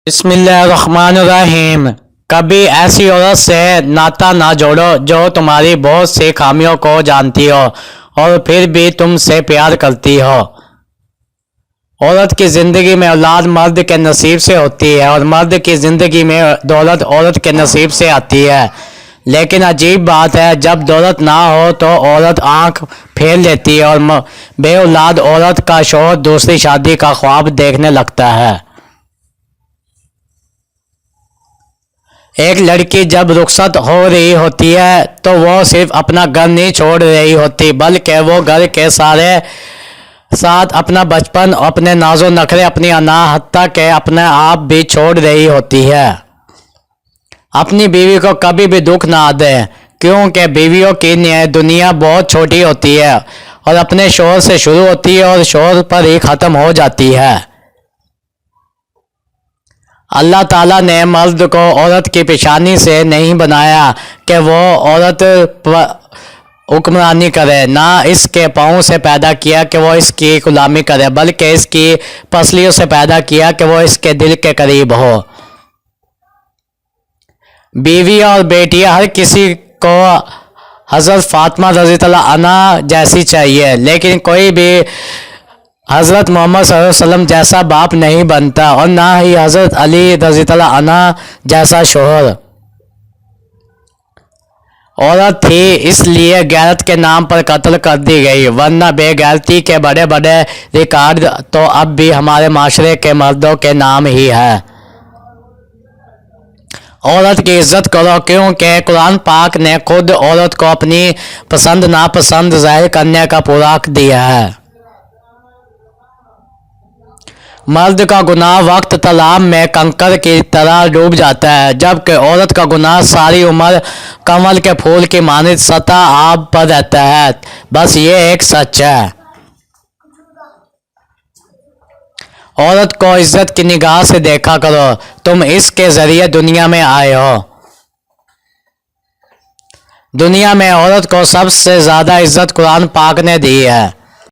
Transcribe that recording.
بسم اللہ الرحمن الرحیم۔ کبھی ایسی عورت سے ناتا نہ جوڑو جو تمہاری بہت سی خامیوں کو جانتی ہو اور پھر بھی تم سے پیار کرتی ہو۔ عورت کی زندگی میں اولاد مرد کے نصیب سے ہوتی ہے اور مرد کی زندگی میں دولت عورت کے نصیب سے آتی ہے، لیکن عجیب بات ہے، جب دولت نہ ہو تو عورت آنکھ پھیر لیتی ہے اور بے اولاد عورت کا شوہر دوسری شادی کا خواب دیکھنے لگتا ہے۔ ایک لڑکی جب رخصت ہو رہی ہوتی ہے تو وہ صرف اپنا گھر نہیں چھوڑ رہی ہوتی، بلکہ وہ گھر کے ساتھ اپنا بچپن، اپنے ناز و نخرے، اپنی انا، حتیٰ کہ اپنے آپ بھی چھوڑ رہی ہوتی ہے۔ اپنی بیوی کو کبھی بھی دکھ نہ دیں، کیونکہ بیویوں کی دنیا بہت چھوٹی ہوتی ہے اور اپنے شوہر سے شروع ہوتی ہے اور شوہر پر ہی ختم ہو جاتی ہے۔ اللہ تعالیٰ نے مرد کو عورت کی پیشانی سے نہیں بنایا کہ وہ عورت حکمرانی کرے، نہ اس کے پاؤں سے پیدا کیا کہ وہ اس کی غلامی کرے، بلکہ اس کی پسلیوں سے پیدا کیا کہ وہ اس کے دل کے قریب ہو۔ بیوی اور بیٹیاں ہر کسی کو حضرت فاطمہ رضی اللہ عنہا جیسی چاہیے، لیکن کوئی بھی حضرت محمد صلی اللہ علیہ وسلم جیسا باپ نہیں بنتا اور نہ ہی حضرت علی رضی اللہ عنہ جیسا شوہر۔ عورت تھی اس لیے غیرت کے نام پر قتل کر دی گئی، ورنہ بے غیرتی کے بڑے بڑے ریکارڈ تو اب بھی ہمارے معاشرے کے مردوں کے نام ہی ہے۔ عورت کی عزت کرو، کیونکہ قرآن پاک نے خود عورت کو اپنی پسند ناپسند ظاہر کرنے کا پورا حق دیا ہے۔ مرد کا گناہ وقت طلاب میں کنکر کی طرح ڈوب جاتا ہے، جبکہ عورت کا گناہ ساری عمر کمل کے پھول کی مانند سطح آب پر رہتا ہے۔ بس یہ ایک سچ ہے۔ عورت کو عزت کی نگاہ سے دیکھا کرو، تم اس کے ذریعے دنیا میں آئے ہو۔ دنیا میں عورت کو سب سے زیادہ عزت قرآن پاک نے دی ہے۔